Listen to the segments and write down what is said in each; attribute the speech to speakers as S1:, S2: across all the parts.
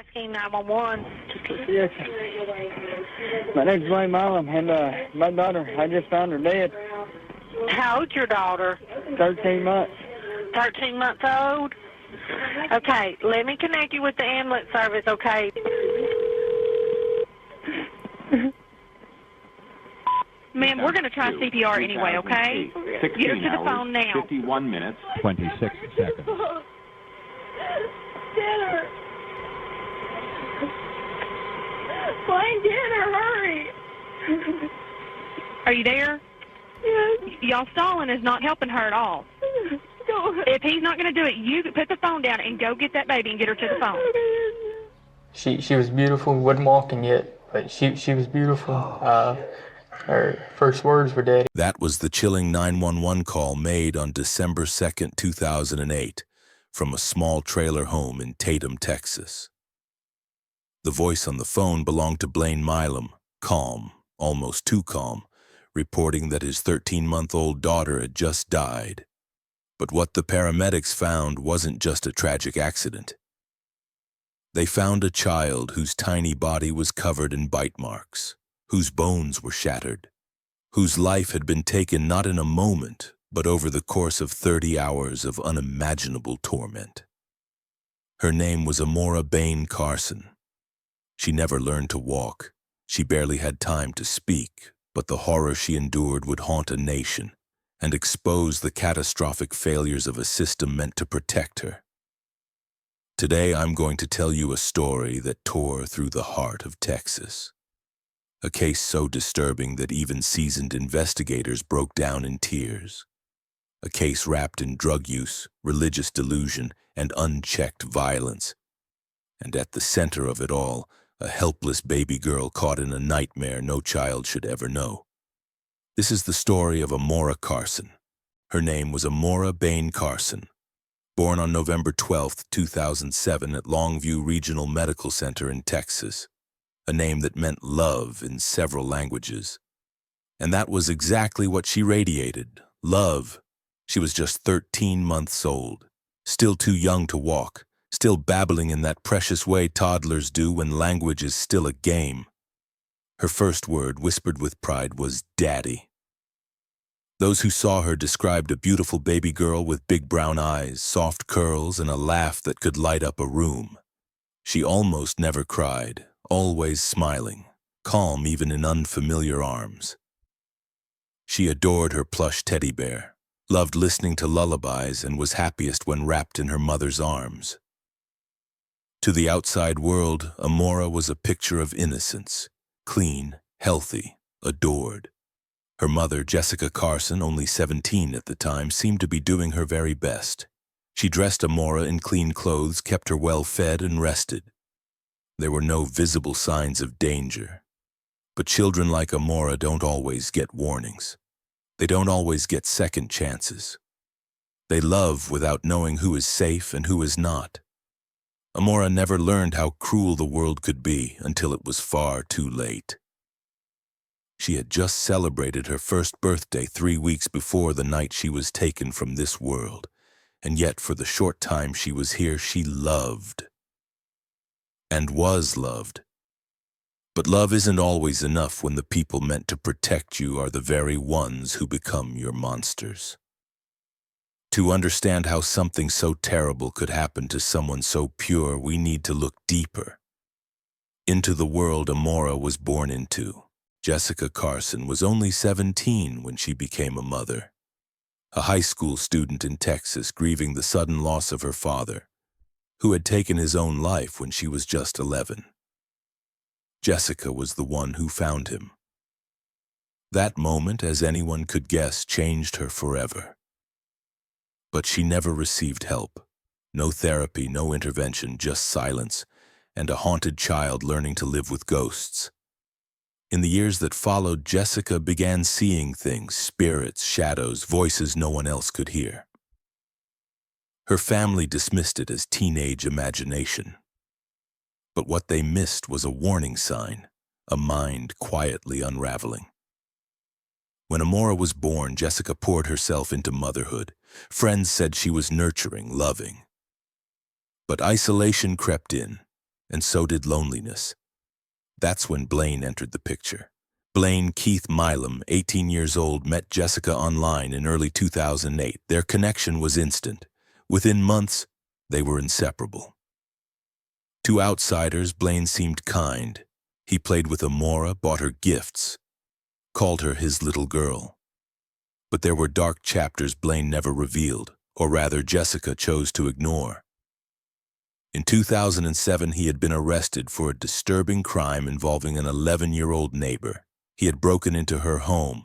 S1: asking 911.
S2: Yes. My name's Wayne Milam, and my daughter, I just found her dead.
S1: How old's your daughter?
S2: 13 months.
S1: 13 months old? Okay, let me connect you with the ambulance service, okay? Ma'am, we're going to try CPR anyway, okay? Get her to the phone now.
S3: 51 minutes.
S4: 26 seconds.
S1: Get her. Wayne, get her, hurry. Are you there? Yes. Y'all stalling is not helping her at all. Go ahead. If he's not going to do it, you put the phone down and go get that baby and get her to the phone.
S5: She was beautiful. We wasn't walking yet, but she was beautiful. Her first words were "Daddy."
S6: That was the chilling 911 call made on December 2nd, 2008, from a small trailer home in Tatum, Texas. The voice on the phone belonged to Blaine Milam, calm, almost too calm, reporting that his 13-month-old daughter had just died. But what the paramedics found wasn't just a tragic accident. They found a child whose tiny body was covered in bite marks, whose bones were shattered, whose life had been taken not in a moment, but over the course of 30 hours of unimaginable torment. Her name was Amora Carson. She never learned to walk. She barely had time to speak, but the horror she endured would haunt a nation and expose the catastrophic failures of a system meant to protect her. Today, I'm going to tell you a story that tore through the heart of Texas. A case so disturbing that even seasoned investigators broke down in tears. A case wrapped in drug use, religious delusion, and unchecked violence. And at the center of it all, a helpless baby girl caught in a nightmare no child should ever know. This is the story of Amora Carson. Her name was Amora Carson. Born on November 12, 2007 at Longview Regional Medical Center in Texas. A name that meant love in several languages. And that was exactly what she radiated, love. She was just 13 months old, still too young to walk, still babbling in that precious way toddlers do when language is still a game. Her first word, whispered with pride, was "Daddy." Those who saw her described a beautiful baby girl with big brown eyes, soft curls, and a laugh that could light up a room. She almost never cried, always smiling, calm even in unfamiliar arms. She adored her plush teddy bear, loved listening to lullabies, and was happiest when wrapped in her mother's arms. To the outside world, Amora was a picture of innocence, clean, healthy, adored. Her mother, Jessica Carson, only 17 at the time, seemed to be doing her very best. She dressed Amora in clean clothes, kept her well fed and rested. There were no visible signs of danger. But children like Amora don't always get warnings. They don't always get second chances. They love without knowing who is safe and who is not. Amora never learned how cruel the world could be until it was far too late. She had just celebrated her first birthday 3 weeks before the night she was taken from this world, and yet for the short time she was here, she loved. And was loved. But love isn't always enough when the people meant to protect you are the very ones who become your monsters. To understand how something so terrible could happen to someone so pure, we need to look deeper. Into the world Amora was born into. Jessica Carson was only 17 when she became a mother. A high school student in Texas grieving the sudden loss of her father, who had taken his own life when she was just 11. Jessica was the one who found him. That moment, as anyone could guess, changed her forever. But she never received help. No therapy, no intervention, just silence, and a haunted child learning to live with ghosts. In the years that followed, Jessica began seeing things, spirits, shadows, voices no one else could hear. Her family dismissed it as teenage imagination. But what they missed was a warning sign, a mind quietly unraveling. When Amora was born, Jessica poured herself into motherhood. Friends said she was nurturing, loving. But isolation crept in. and so did loneliness. That's when Blaine entered the picture. Blaine Keith Milam, 18 years old, met Jessica online in early 2008. Their connection was instant. Within months, they were inseparable. To outsiders, Blaine seemed kind. He played with Amora, bought her gifts, called her his little girl. But there were dark chapters Blaine never revealed, or rather Jessica chose to ignore. In 2007, he had been arrested for a disturbing crime involving an 11-year-old neighbor. He had broken into her home,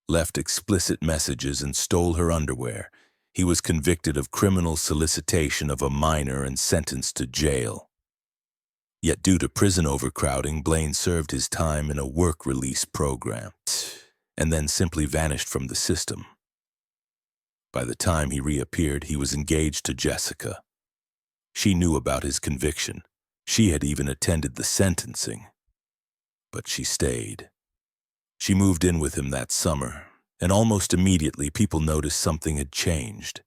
S6: left explicit messages, and stole her underwear. He was convicted of criminal solicitation of a minor and sentenced to jail. Yet due to prison overcrowding, Blaine served his time in a work release program, and then simply vanished from the system. By the time he reappeared, he was engaged to Jessica. She knew about his conviction. She had even attended the sentencing. But she stayed. She moved in with him that summer, and almost immediately people noticed something had changed.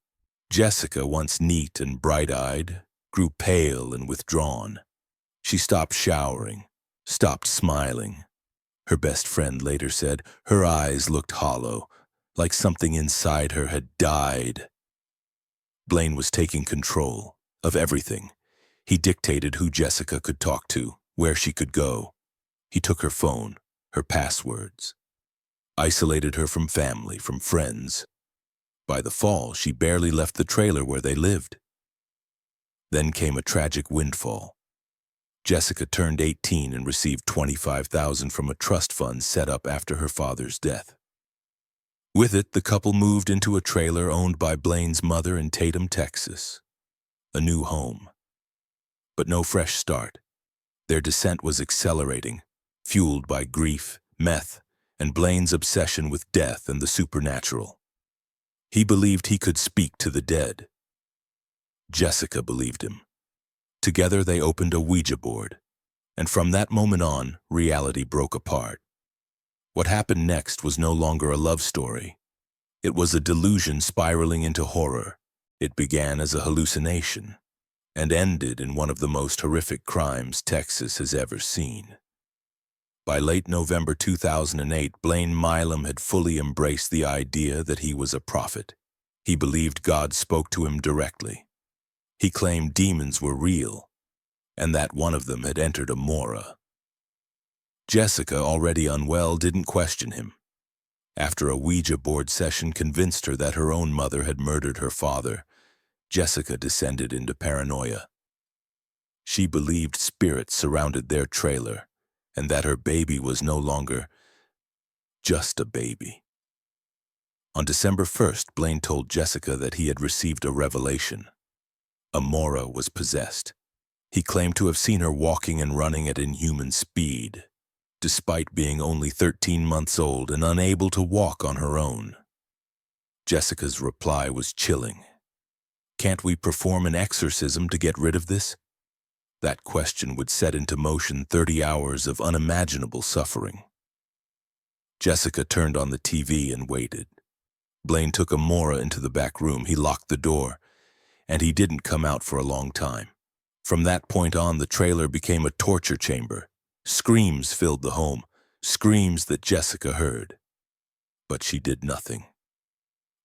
S6: Jessica, once neat and bright-eyed, grew pale and withdrawn. She stopped showering, stopped smiling. Her best friend later said her eyes looked hollow, like something inside her had died. Blaine was taking control of everything. He dictated who Jessica could talk to, where she could go. He took her phone, her passwords, isolated her from family, from friends. By the fall, she barely left the trailer where they lived. Then came a tragic windfall. Jessica turned 18 and received $25,000 from a trust fund set up after her father's death. With it, the couple moved into a trailer owned by Blaine's mother in Tatum, Texas. A new home. But no fresh start. Their descent was accelerating, fueled by grief, meth, and Blaine's obsession with death and the supernatural. He believed he could speak to the dead. Jessica believed him. Together they opened a Ouija board, and from that moment on, reality broke apart. What happened next was no longer a love story. It was a delusion spiraling into horror. It began as a hallucination, and ended in one of the most horrific crimes Texas has ever seen. By late November 2008, Blaine Milam had fully embraced the idea that he was a prophet. He believed God spoke to him directly. He claimed demons were real, and that one of them had entered Amora. Jessica, already unwell, didn't question him. After a Ouija board session convinced her that her own mother had murdered her father, Jessica descended into paranoia. She believed spirits surrounded their trailer, and that her baby was no longer just a baby. On December 1st, Blaine told Jessica that he had received a revelation. Amora was possessed. He claimed to have seen her walking and running at inhuman speed, despite being only 13 months old and unable to walk on her own. Jessica's reply was chilling. Can't we perform an exorcism to get rid of this? That question would set into motion 30 hours of unimaginable suffering. Jessica turned on the TV and waited. Blaine took Amora into the back room. He locked the door, and he didn't come out for a long time. From that point on, the trailer became a torture chamber. Screams filled the home, screams that Jessica heard. But she did nothing.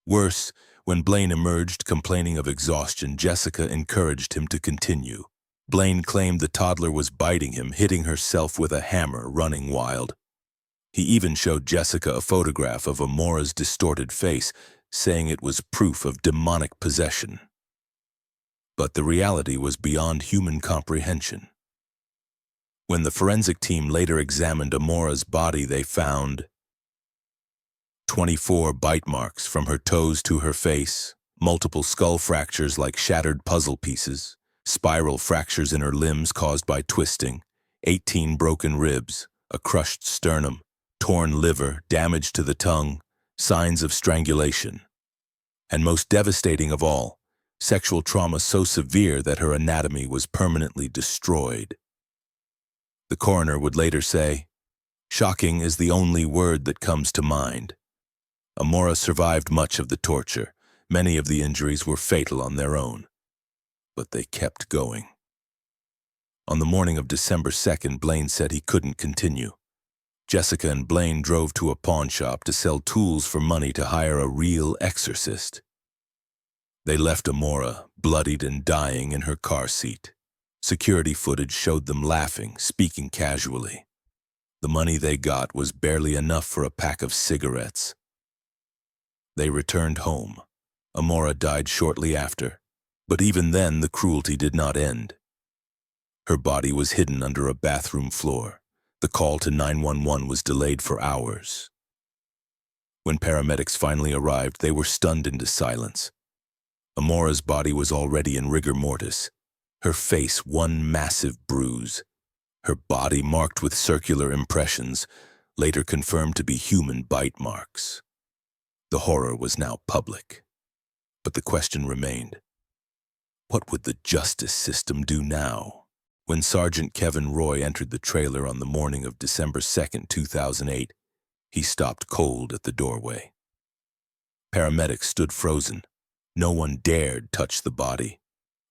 S6: Worse, when Blaine emerged complaining of exhaustion, Jessica encouraged him to continue. Blaine claimed the toddler was biting him, hitting herself with a hammer, running wild. He even showed Jessica a photograph of Amora's distorted face, saying it was proof of demonic possession. But the reality was beyond human comprehension. When the forensic team later examined Amora's body, they found 24 bite marks from her toes to her face, multiple skull fractures like shattered puzzle pieces, spiral fractures in her limbs caused by twisting, 18 broken ribs, a crushed sternum, torn liver, damage to the tongue, signs of strangulation. And most devastating of all, sexual trauma so severe that her anatomy was permanently destroyed. The coroner would later say, "Shocking is the only word that comes to mind." Amora survived much of the torture. Many of the injuries were fatal on their own. But they kept going. On the morning of December 2nd, Blaine said he couldn't continue. Jessica and Blaine drove to a pawn shop to sell tools for money to hire a real exorcist. They left Amora, bloodied and dying, in her car seat. Security footage showed them laughing, speaking casually. The money they got was barely enough for a pack of cigarettes. They returned home. Amora died shortly after, but even then the cruelty did not end. Her body was hidden under a bathroom floor. The call to 911 was delayed for hours. When paramedics finally arrived, they were stunned into silence. Amora's body was already in rigor mortis, her face one massive bruise, her body marked with circular impressions, later confirmed to be human bite marks. The horror was now public, but the question remained: what would the justice system do now? When Sergeant Kevin Roy entered the trailer on the morning of December 2nd, 2008, he stopped cold at the doorway. Paramedics stood frozen. No one dared touch the body.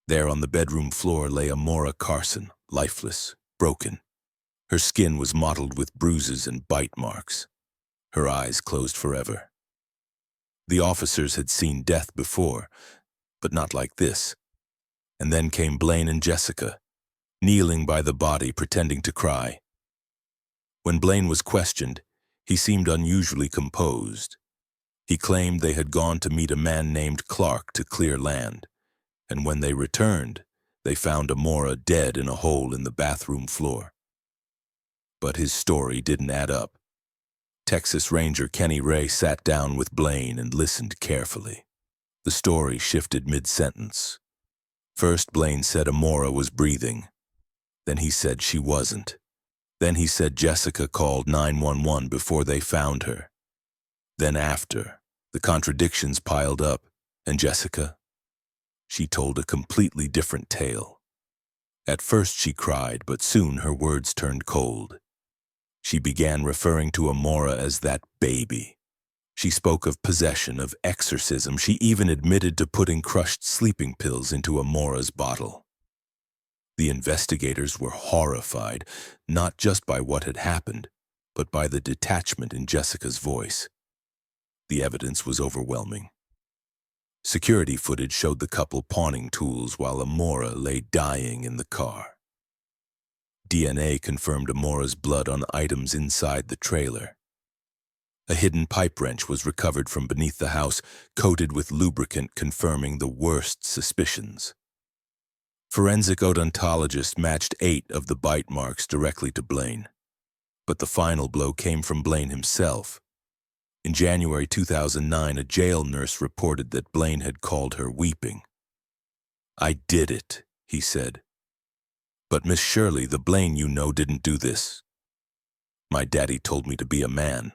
S6: There on the bedroom floor lay Amora Carson, lifeless, broken. Her skin was mottled with bruises and bite marks. Her eyes closed forever. The officers had seen death before, but not like this. And then came Blaine and Jessica, kneeling by the body, pretending to cry. When Blaine was questioned, he seemed unusually composed. He claimed they had gone to meet a man named Clark to clear land, and when they returned, they found Amora dead in a hole in the bathroom floor. But his story didn't add up. Texas Ranger Kenny Ray sat down with Blaine and listened carefully. The story shifted mid-sentence. First, Blaine said Amora was breathing. Then he said she wasn't. Then he said Jessica called 911 before they found her. Then after, the contradictions piled up, and Jessica? She told a completely different tale. At first she cried, but soon her words turned cold. She began referring to Amora as that baby. She spoke of possession, of exorcism. She even admitted to putting crushed sleeping pills into Amora's bottle. The investigators were horrified, not just by what had happened, but by the detachment in Jessica's voice. The evidence was overwhelming. Security footage showed the couple pawning tools while Amora lay dying in the car. DNA confirmed Amora's blood on items inside the trailer. A hidden pipe wrench was recovered from beneath the house, coated with lubricant, confirming the worst suspicions. Forensic odontologists matched 8 of the bite marks directly to Blaine, but the final blow came from Blaine himself. In January 2009, a jail nurse reported that Blaine had called her weeping. "I did it," he said. "But Miss Shirley, the Blaine you know didn't do this. My daddy told me to be a man."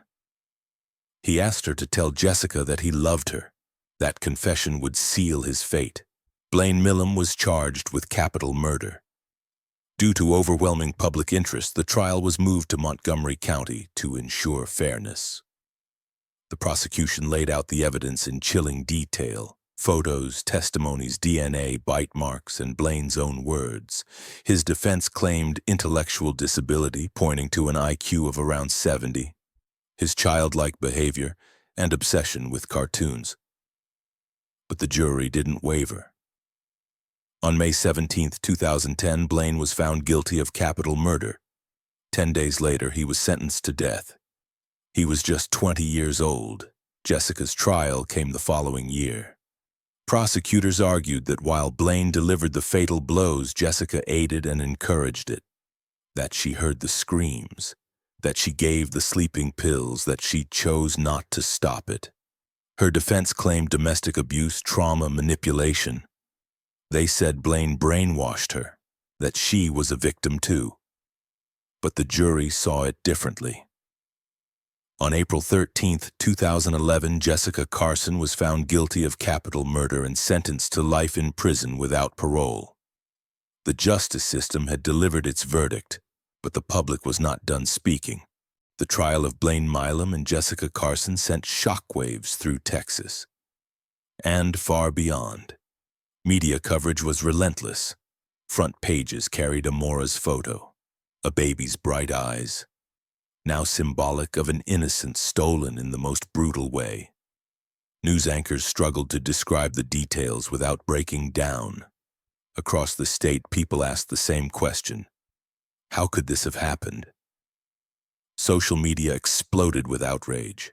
S6: He asked her to tell Jessica that he loved her. That confession would seal his fate. Blaine Millam was charged with capital murder. Due to overwhelming public interest, the trial was moved to Montgomery County to ensure fairness. The prosecution laid out the evidence in chilling detail: photos, testimonies, DNA, bite marks, and Blaine's own words. His defense claimed intellectual disability, pointing to an IQ of around 70, his childlike behavior, and obsession with cartoons. But the jury didn't waver. On May 17, 2010, Blaine was found guilty of capital murder. 10 days later, he was sentenced to death. He was just 20 years old. Jessica's trial came the following year. Prosecutors argued that while Blaine delivered the fatal blows, Jessica aided and encouraged it. That she heard the screams, that she gave the sleeping pills, that she chose not to stop it. Her defense claimed domestic abuse, trauma, manipulation. They said Blaine brainwashed her, that she was a victim too. But the jury saw it differently. On April 13, 2011, Jessica Carson was found guilty of capital murder and sentenced to life in prison without parole. The justice system had delivered its verdict, but the public was not done speaking. The trial of Blaine Millam and Jessica Carson sent shockwaves through Texas and far beyond. Media coverage was relentless. Front pages carried Amora's photo, a baby's bright eyes, now symbolic of an innocence stolen in the most brutal way. News anchors struggled to describe the details without breaking down. Across the state, people asked the same question: how could this have happened? Social media exploded with outrage.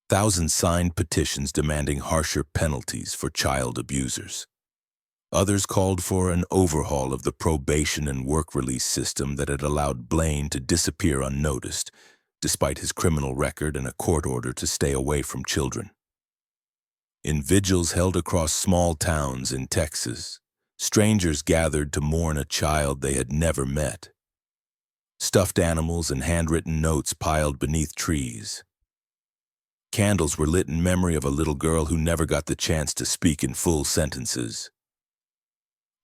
S6: Thousands signed petitions demanding harsher penalties for child abusers. Others called for an overhaul of the probation and work release system that had allowed Blaine to disappear unnoticed, despite his criminal record and a court order to stay away from children. In vigils held across small towns in Texas, strangers gathered to mourn a child they had never met. Stuffed animals and handwritten notes piled beneath trees. Candles were lit in memory of a little girl who never got the chance to speak in full sentences.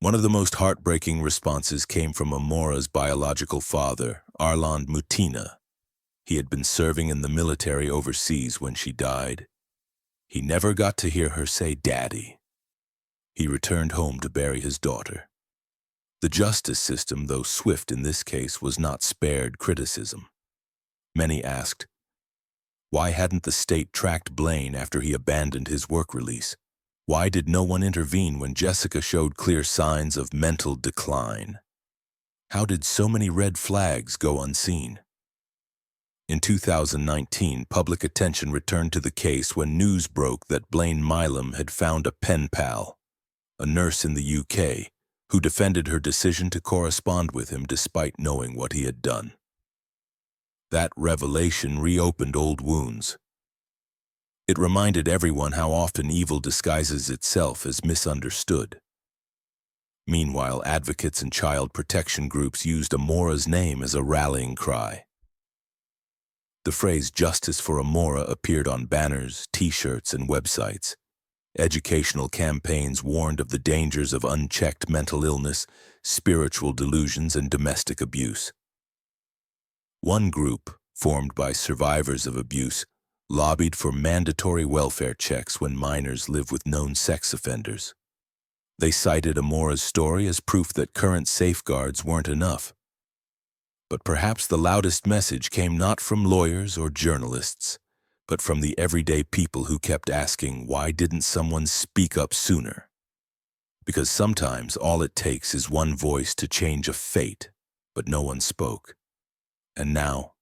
S6: One of the most heartbreaking responses came from Amora's biological father, Arland Mutina. He had been serving in the military overseas when she died. He never got to hear her say "Daddy." He returned home to bury his daughter. The justice system, though swift in this case, was not spared criticism. Many asked, why hadn't the state tracked Blaine after he abandoned his work release? Why did no one intervene when Jessica showed clear signs of mental decline? How did so many red flags go unseen? In 2019, public attention returned to the case when news broke that Blaine Milam had found a pen pal, a nurse in the UK, who defended her decision to correspond with him despite knowing what he had done. That revelation reopened old wounds. It reminded everyone how often evil disguises itself as misunderstood. Meanwhile, advocates and child protection groups used Amora's name as a rallying cry. The phrase "Justice for Amora" appeared on banners, T-shirts, and websites. Educational campaigns warned of the dangers of unchecked mental illness, spiritual delusions, and domestic abuse. One group, formed by survivors of abuse, lobbied for mandatory welfare checks when minors live with known sex offenders. They cited Amora's story as proof that current safeguards weren't enough. But perhaps the loudest message came not from lawyers or journalists, but from the everyday people who kept asking, why didn't someone speak up sooner? Because sometimes all it takes is one voice to change a fate, but no one spoke. And now,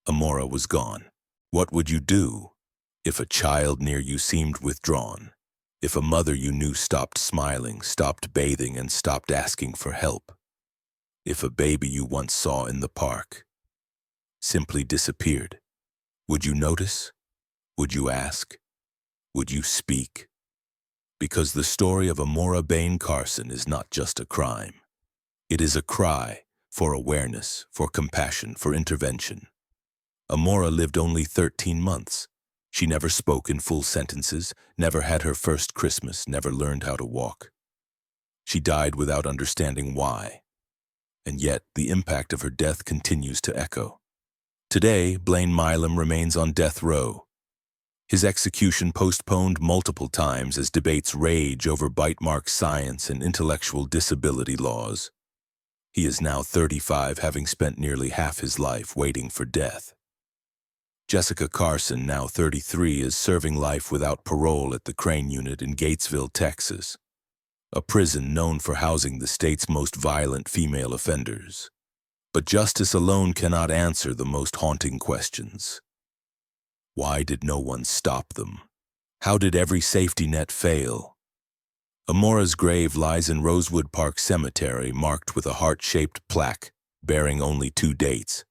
S6: Amora was gone. What would you do if a child near you seemed withdrawn? If a mother you knew stopped smiling, stopped bathing, and stopped asking for help? If a baby you once saw in the park simply disappeared? Would you notice? Would you ask? Would you speak? Because the story of Amora Carson is not just a crime. It is a cry for awareness, for compassion, for intervention. Amora lived only 13 months. She never spoke in full sentences, never had her first Christmas, never learned how to walk. She died without understanding why. And yet, the impact of her death continues to echo. Today, Blaine Milam remains on death row. His execution postponed multiple times as debates rage over bite mark science and intellectual disability laws. He is now 35, having spent nearly half his life waiting for death. Jessica Carson, now 33, is serving life without parole at the Crane Unit in Gatesville, Texas, a prison known for housing the state's most violent female offenders. But justice alone cannot answer the most haunting questions. Why did no one stop them? How did every safety net fail? Amora's grave lies in Rosewood Park Cemetery, marked with a heart-shaped plaque bearing only 2 dates.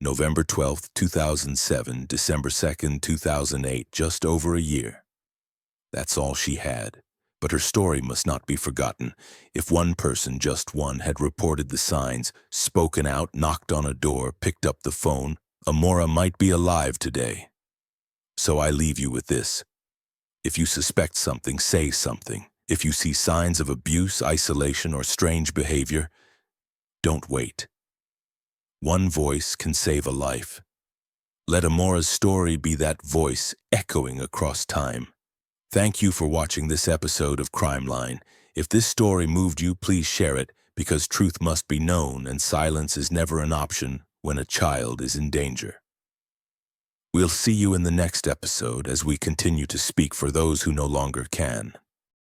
S6: November 12, 2007, December 2, 2008, just over a year. That's all she had. But her story must not be forgotten. If one person, just one, had reported the signs, spoken out, knocked on a door, picked up the phone, Amora might be alive today. So I leave you with this. If you suspect something, say something. If you see signs of abuse, isolation, or strange behavior, don't wait. One voice can save a life. Let Amora's story be that voice echoing across time. Thank you for watching this episode of Crime Line. If this story moved you, please share it, because truth must be known and silence is never an option when a child is in danger. We'll see you in the next episode as we continue to speak for those who no longer can.